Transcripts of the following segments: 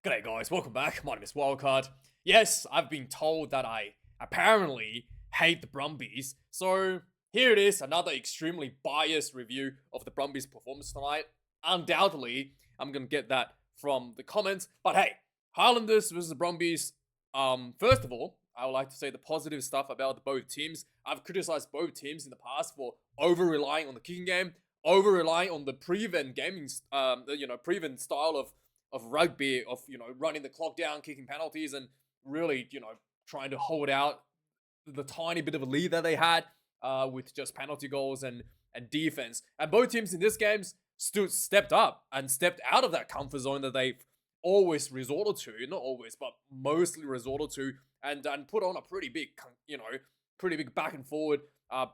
G'day guys, welcome back. My name is Wildkard. Yes, I've been told that I apparently hate the Brumbies. So here it is, another extremely biased review of the Brumbies performance tonight. Undoubtedly, I'm going to get that from the comments. But hey, Highlanders versus the Brumbies. First of all, I would like to say the positive stuff about both teams. I've criticized both teams in the past for over-relying on the kicking game, over-relying on the prevent gaming, prevent style of rugby, of running the clock down, kicking penalties, and really trying to hold out the tiny bit of a lead that they had with just penalty goals and defense. And both teams in this games stepped up and stepped out of that comfort zone that they've always resorted to, not always, but mostly resorted to, and put on a pretty big back and forward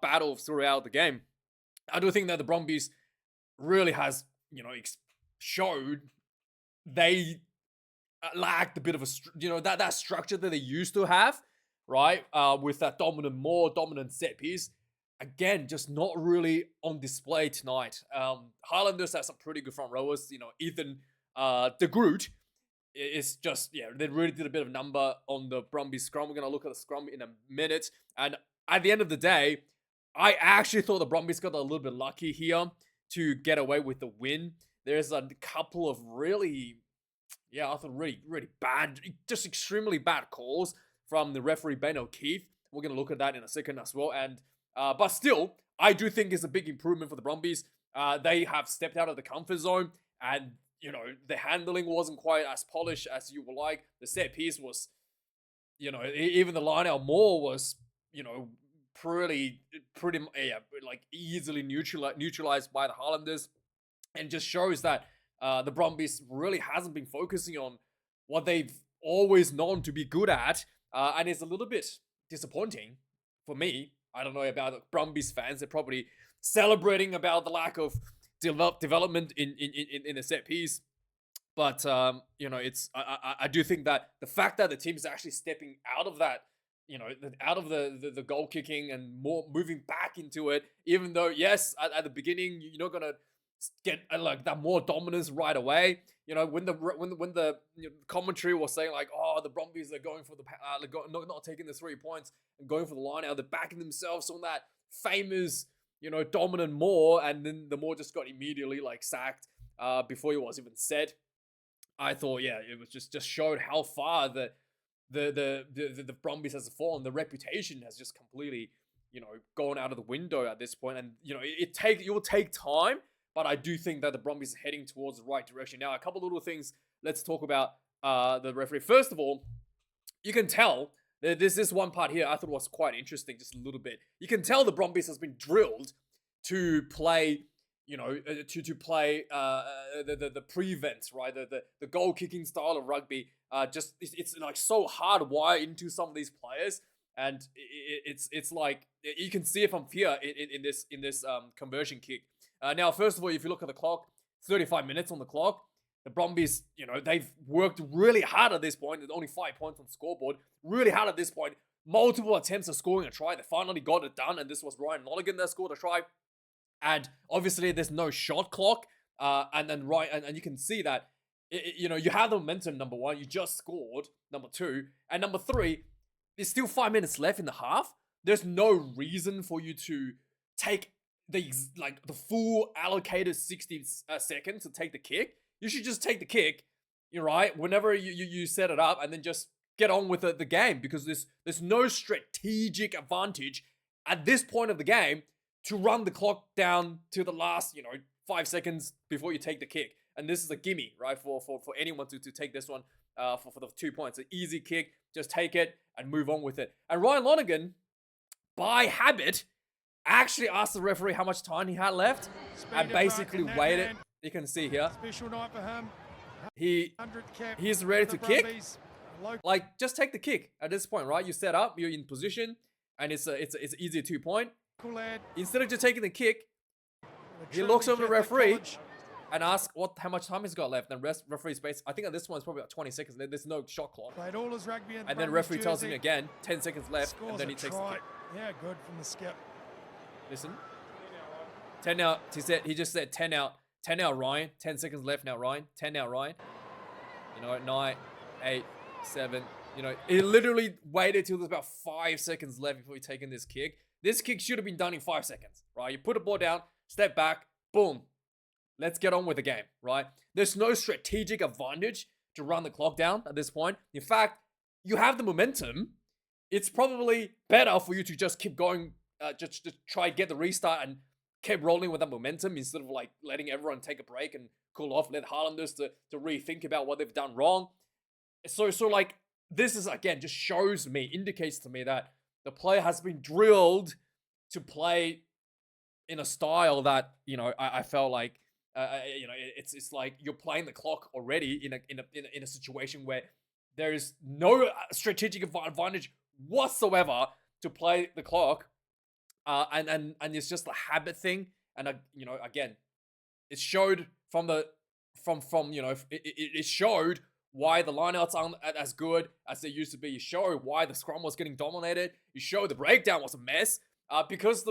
battle throughout the game. I do think that the Brumbies really has showed they lacked a bit of that structure that they used to have, right? With that more dominant set piece. Again, just not really on display tonight. Highlanders has some pretty good front rowers. Ethan de Groot is just, they really did a bit of number on the Brumbies scrum. We're going to look at the scrum in a minute. And at the end of the day, I actually thought the Brumbies got a little bit lucky here to get away with the win. There's a couple of really bad, just extremely bad calls from the referee Ben O'Keefe. We're going to look at that in a second as well. And but still, I do think it's a big improvement for the Brumbies. They have stepped out of the comfort zone, and the handling wasn't quite as polished as you would like. The set piece was, even the line out more was, pretty easily neutralized by the Highlanders, and just shows that the Brumbies really hasn't been focusing on what they've always known to be good at, and it's a little bit disappointing for me. I don't know about the Brumbies fans; they're probably celebrating about the lack of development in the set piece. But it's I do think that the fact that the team is actually stepping out of that, out of the goal kicking and more moving back into it, even though yes, at the beginning you're not gonna get like that more dominance right away. When the commentary was saying like, oh, the Brumbies are going for the not taking the 3 points and going for the line out, they're backing themselves on that famous dominant Moore, and then the Moore just got immediately sacked before it was even said. I thought it was just showed how far the Brumbies has fallen. The reputation has just completely gone out of the window at this point, and it will take time. But I do think that the Brumbies are heading towards the right direction. Now, a couple little things. Let's talk about the referee. First of all, you can tell there's this one part here I thought was quite interesting, just a little bit. You can tell the Brumbies has been drilled to play, to play the prevents, right? The goal kicking style of rugby. It's like so hardwired into some of these players, and it's like you can see it from here in this conversion kick. Now, first of all, if you look at the clock, 35 minutes on the clock. The Brumbies, they've worked really hard at this point. There's only 5 points on the scoreboard. Really hard at this point. Multiple attempts at scoring a try. They finally got it done, and this was Ryan Lonergan that scored a try. And obviously, there's no shot clock. And you can see that, you have the momentum, number one. You just scored, number two. And number three, there's still 5 minutes left in the half. There's no reason for you to take the full allocated 60 seconds to take the kick. You should just take the kick, right? Whenever you set it up, and then just get on with the game, because there's no strategic advantage at this point of the game to run the clock down to the last 5 seconds before you take the kick. And this is a gimme, right, for anyone to take this one for the 2 points. An easy kick, just take it and move on with it. And Ryan Lonergan, by habit, actually asked the referee how much time he had left, and basically waited. Man. You can see here. Special night for him. He's ready to kick. Just take the kick at this point, right? You set up, you're in position, and it's an easy 2 point. Instead of just taking the kick, he looks over the referee and asks how much time he's got left. And referee's basically, I think at this one it's probably about 20 seconds. There's no shot clock. Played all his rugby in and then referee tells him again, 10 seconds left, and then he takes the kick. Yeah, good from the skip. Listen. 10 out. He just said 10 out. 10 out, Ryan. 10 seconds left now, Ryan. 10 out, Ryan. You know, 9, 8, 7. You know, he literally waited till there's about 5 seconds left before he taking this kick. This kick should have been done in 5 seconds, right? You put the ball down, step back, boom. Let's get on with the game, right? There's no strategic advantage to run the clock down at this point. In fact, you have the momentum. It's probably better for you to just keep going, just try to get the restart and keep rolling with that momentum instead of like letting everyone take a break and cool off, let Highlanders to rethink about what they've done wrong. So like this is again just shows me, indicates to me that the player has been drilled to play in a style that I felt like it's like you're playing the clock already in a situation where there is no strategic advantage whatsoever to play the clock, and it's just a habit thing, and again, it showed it showed why the lineouts aren't as good as they used to be. You show why the scrum was getting dominated. You show the breakdown was a mess. Because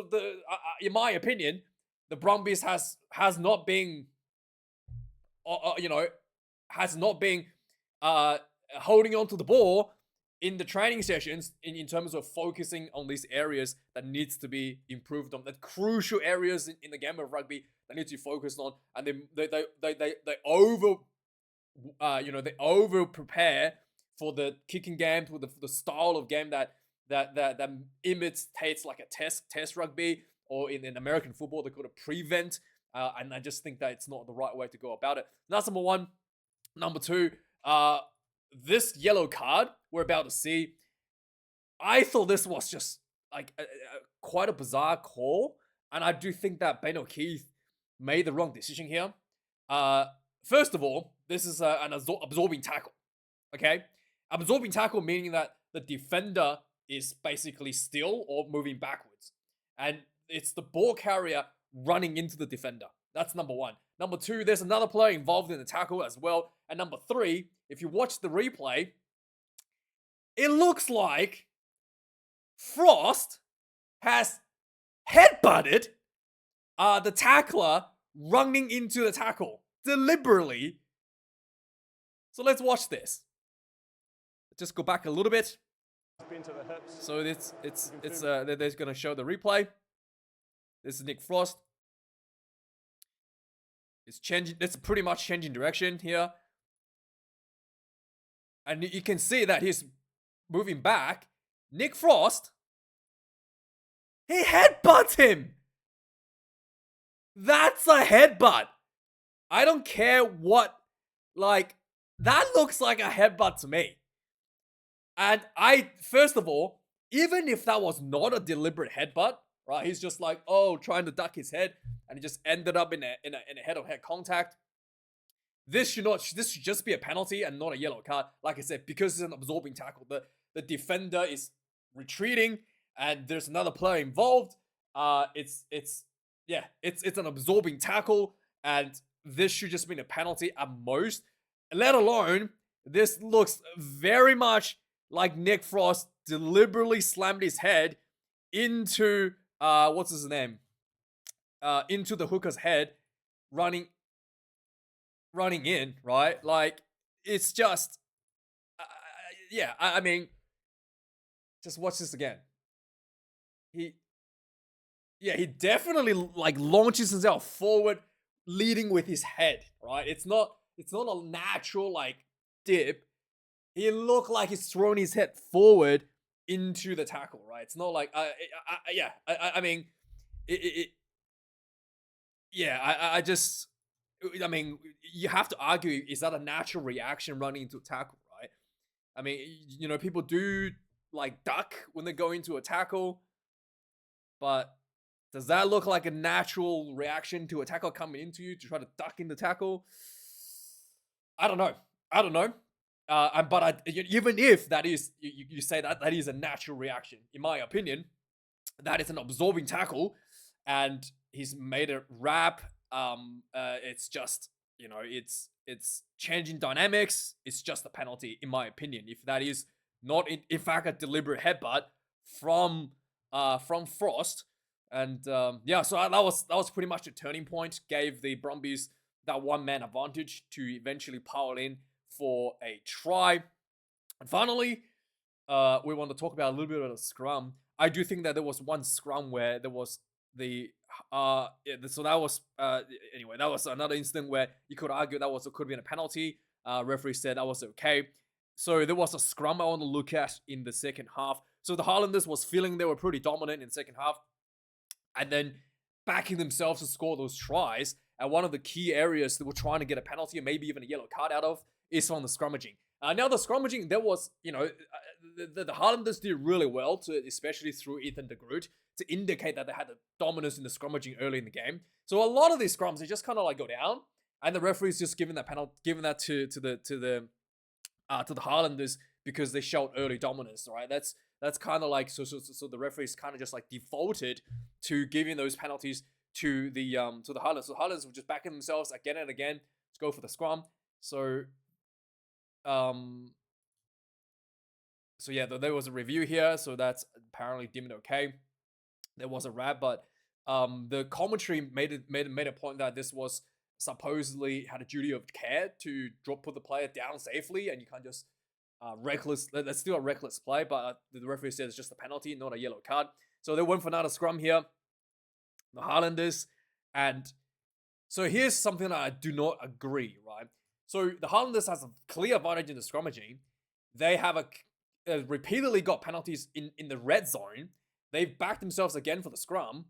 in my opinion, the Brumbies has not been, holding on to the ball in the training sessions in terms of focusing on these areas that needs to be improved on, the crucial areas in the game of rugby that need to be focused on, and they over prepare for the kicking game, for the style of game that imitates like a test rugby, or in American football they call it prevent, and I just think that it's not the right way to go about it. That's number one. Number two, this yellow card we're about to see, I thought this was just like quite a bizarre call, and I do think that Ben O'Keefe made the wrong decision here. First of all, this is an absorbing tackle, okay? Absorbing tackle meaning that the defender is basically still or moving backwards, and it's the ball carrier running into the defender. That's number one. Number two, there's another player involved in the tackle as well. And number three, if you watch the replay, it looks like Frost has headbutted the tackler running into the tackle deliberately. So let's watch this. Just go back a little bit. So they're gonna show the replay. This is Nick Frost. It's changing. It's pretty much changing direction here, and you can see that he's moving back. Nick Frost, he headbutts him. That's a headbutt. I don't care what, like, that looks like a headbutt to me. And first of all, even if that was not a deliberate headbutt, right? He's just like, trying to duck his head, and he just ended up in a head-on-head contact. This should just be a penalty and not a yellow card. Like I said, because it's an absorbing tackle, the defender is retreating, and there's another player involved. It's an absorbing tackle, and this should just be a penalty at most. Let alone, this looks very much like Nick Frost deliberately slammed his head into what's his name? Into the hooker's head, running in, right? Like, it's just, I mean, just watch this again. He definitely like launches himself forward, leading with his head, right? It's not a natural like dip. He looked like he's throwing his head forward into the tackle, right? It's not like, I mean, I mean, you have to argue, is that a natural reaction running into a tackle, right? I mean, people do like duck when they go into a tackle, but does that look like a natural reaction to a tackle coming into you to try to duck in the tackle? I don't know. But even if that is, you say that is a natural reaction, in my opinion, that is an absorbing tackle, and he's made it wrap. It's just, it's changing dynamics. It's just a penalty, in my opinion. If that is not in fact a deliberate headbutt from Frost, and so that was pretty much the turning point. Gave the Brumbies that one-man advantage to eventually pile in for a try. And finally, we want to talk about a little bit of the scrum. I do think that there was one scrum where there was so that was anyway, that was another incident where you could argue that could have been a penalty. Referee said that was okay. So there was a scrum I want to look at in the second half. So the Highlanders was feeling they were pretty dominant in the second half, and then backing themselves to score those tries. And one of the key areas that we're trying to get a penalty or maybe even a yellow card out of is from the scrummaging. Now the scrummaging, there was, the Highlanders did really well, especially through Ethan de Groot, to indicate that they had the dominance in the scrummaging early in the game. So a lot of these scrums, they just kind of like go down, and the referee's just giving that to the Highlanders because they showed early dominance, right? That's kind of like so the referees kind of just like defaulted to giving those penalties to the Highlanders. So the Highlanders were just backing themselves again and again to go for the scrum. So yeah, there was a review here, so that's apparently deemed okay. There was a wrap, but the commentary made a point that this was supposedly had a duty of care to put the player down safely, and you can't just reckless. That's still a reckless play, but the referee said it's just a penalty, not a yellow card. So they went for another scrum here, the Highlanders, and so here's something that I do not agree, right? So the Highlanders has a clear advantage in the scrummaging. They have repeatedly got penalties in the red zone. They've backed themselves again for the scrum.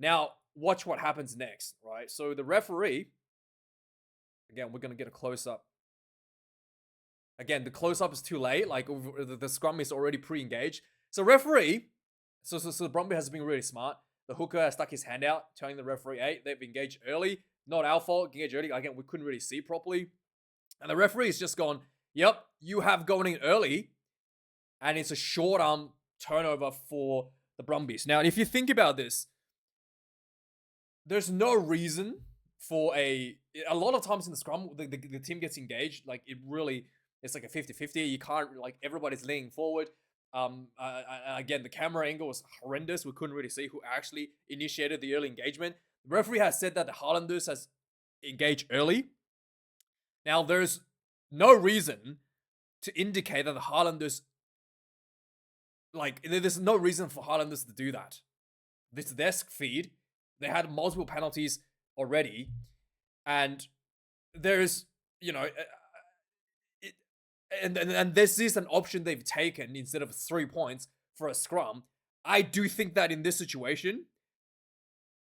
Now, watch what happens next, right? So the referee, again, we're going to get a close-up. Again, the close-up is too late. Like, the scrum is already pre-engaged. So referee, so the Brumbies has been really smart. The hooker has stuck his hand out, telling the referee, hey, they've engaged early. Not our fault, engaged early. Again, we couldn't really see properly. And the referee is just gone, yep, you have gone in early. And it's a short arm turnover for the Brumbies. Now, if you think about this, there's no reason for a lot of times in the scrum, the team gets engaged. Like, it's like a 50-50. You can't, like, everybody's leaning forward. Again, the camera angle was horrendous. We couldn't really see who actually initiated the early engagement. The referee has said that the Highlanders has engaged early. Now, there's no reason to indicate that the Highlanders, like, there's no reason for Highlanders to do that. This is their feed. They had multiple penalties already. And there's, and this is an option they've taken instead of 3 points for a scrum. I do think that in this situation,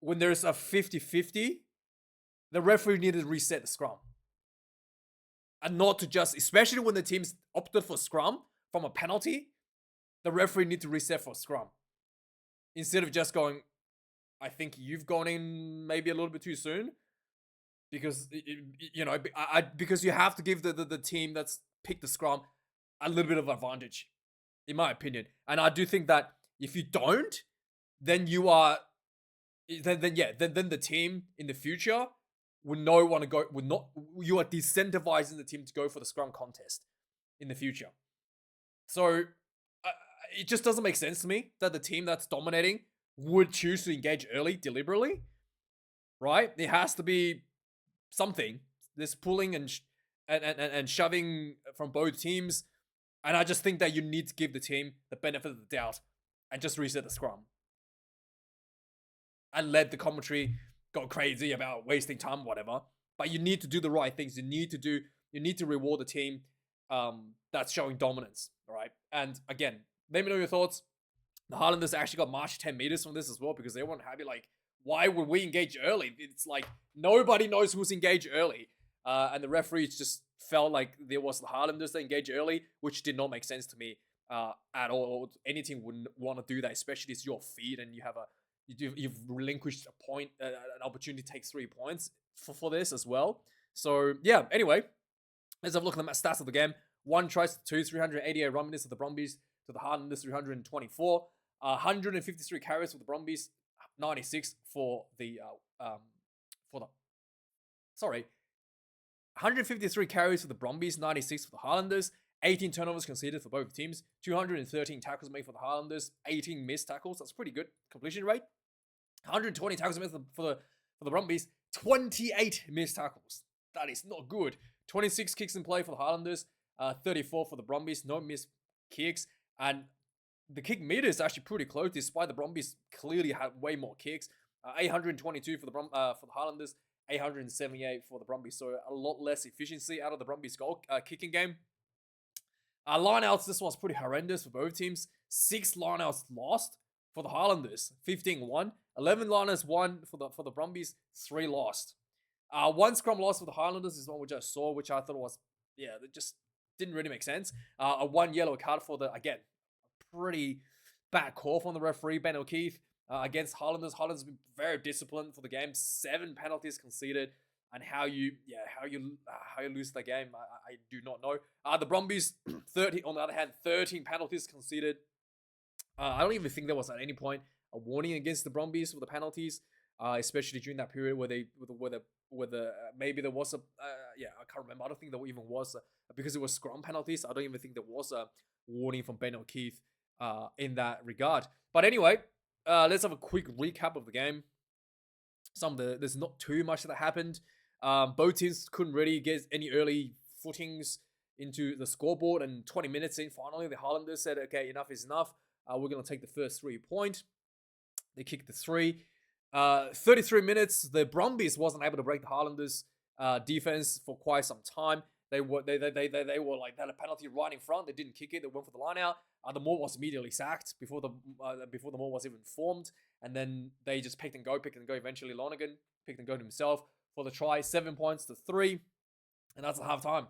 when there's a 50-50, the referee needed to reset the scrum. And not to just, especially when the team's opted for scrum from a penalty, the referee need to reset for scrum. Instead of just going, I think you've gone in maybe a little bit too soon. Because, because you have to give the team that's picked the scrum a little bit of advantage, in my opinion. And I do think that if you don't, then you are, then the team in the future you are decentivizing the team to go for the scrum contest in the future. So it just doesn't make sense to me that the team that's dominating would choose to engage early deliberately, right? There has to be something. This pulling and shoving from both teams, and I just think that you need to give the team the benefit of the doubt and just reset the scrum and let the commentary go crazy about wasting time, whatever. But you need to do the right things. You need to reward the team that's showing dominance, all right? And again, let me know your thoughts. The Highlanders actually got marched 10 meters from this as well because they weren't happy. Like, why would we engage early? It's like nobody knows who's engaged early. And the referees just felt like there was the Highlanders that engaged early, which did not make sense to me at all. Any team wouldn't want to do that, especially it's your feed and you've relinquished a point, an opportunity to take 3 points for this as well. So yeah, anyway, let's have a look at the stats of the game. 1 tries to 2, 388 run minutes of the Brumbies to the Highlanders 324. 153 carries for the Brumbies, 96 for the 153 carries for the Brumbies, 96 for the Highlanders. 18 turnovers conceded for both teams. 213 tackles made for the Highlanders. 18 missed tackles. That's pretty good completion rate. 120 tackles made for the Brumbies. 28 missed tackles. That is not good. 26 kicks in play for the Highlanders, 34 for the Brumbies, no missed kicks, and the kick meter is actually pretty close, despite the Brumbies clearly had way more kicks. 822 for the Highlanders, 878 for the Brumbies, so a lot less efficiency out of the Brumbies goal kicking game. Lineouts, this one's pretty horrendous for both teams. 6 lineouts lost for the Highlanders, 15-1. 11 lineouts won for the Brumbies, 3 lost. 1 scrum loss for the Highlanders is one which I saw, which I thought was, that just didn't really make sense. A 1 yellow card for the, again, pretty bad call from the referee, Ben O'Keefe, against Highlanders. Highlanders have been very disciplined for the game. 7 penalties conceded, and how you lose the game, I do not know. The Brumbies, 30 on the other hand, 13 penalties conceded. I don't even think there was at any point a warning against the Brumbies for the penalties, especially during that period where maybe there was a I can't remember. I don't think there even was because it was scrum penalties. I don't even think there was a warning from Ben O'Keefe in that regard. But anyway, let's have a quick recap of the game. There's not too much that happened. Both teams couldn't really get any early footings into the scoreboard, and 20 minutes in, finally, the Highlanders said, okay, enough is enough. We're going to take the first 3-point. They kicked the 3. 33 minutes, the Brumbies wasn't able to break the Highlanders defense for quite some time. They were like, they had a penalty right in front. They didn't kick it. They went for the line out. The maul was immediately sacked before the maul was even formed, and then they just picked and go. Eventually, Lonergan picked and go himself for the try. 7 points to 3, and that's at halftime.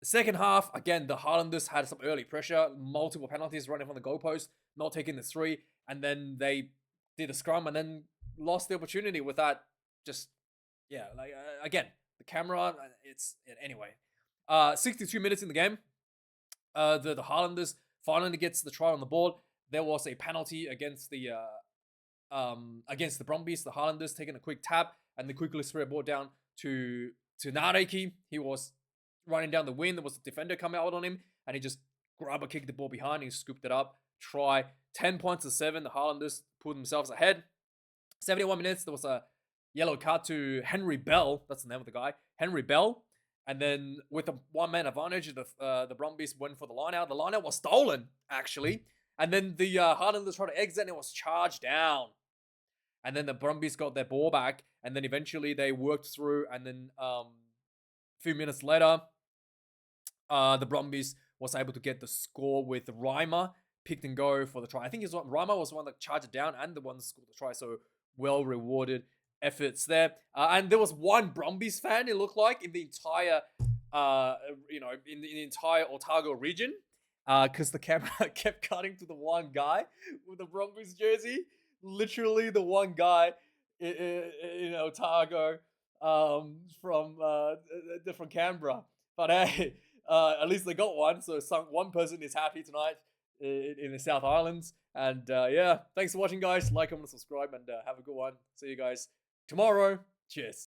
Second half, again, the Highlanders had some early pressure, multiple penalties running from the goalpost, not taking the 3, and then they did a scrum and then lost the opportunity with that. Again, the camera, anyway. 62 minutes in the game. The Highlanders finally gets the try on the board. There was a penalty against the Brumbies. The Highlanders taking a quick tap, and they quickly spread the ball down to Nareki. He was running down the wing. There was a defender coming out on him, and he just kicked the ball behind. He scooped it up. Try. 10 points to 7. The Highlanders pulled themselves ahead. 71 minutes. There was a yellow card to Henry Bell. That's the name of the guy. Henry Bell. And then with a 1-man advantage, the Brumbies went for the line-out. The line-out was stolen, actually. And then the Highlanders tried to exit, and it was charged down. And then the Brumbies got their ball back. And then eventually they worked through. And then a few minutes later, the Brumbies was able to get the score with Reimer picked and go for the try. I think Reimer was the one that charged it down and the one that scored the try. So well rewarded efforts there. And there was one Brumbies fan, it looked like, in the entire, in the entire Otago region, because the camera kept cutting to the one guy with the Brumbies jersey. Literally the one guy in Otago from Canberra. But hey, at least they got one. So one person is happy tonight in the South Islands. And thanks for watching, guys. Like, comment, subscribe, and have a good one. See you guys tomorrow. Cheers.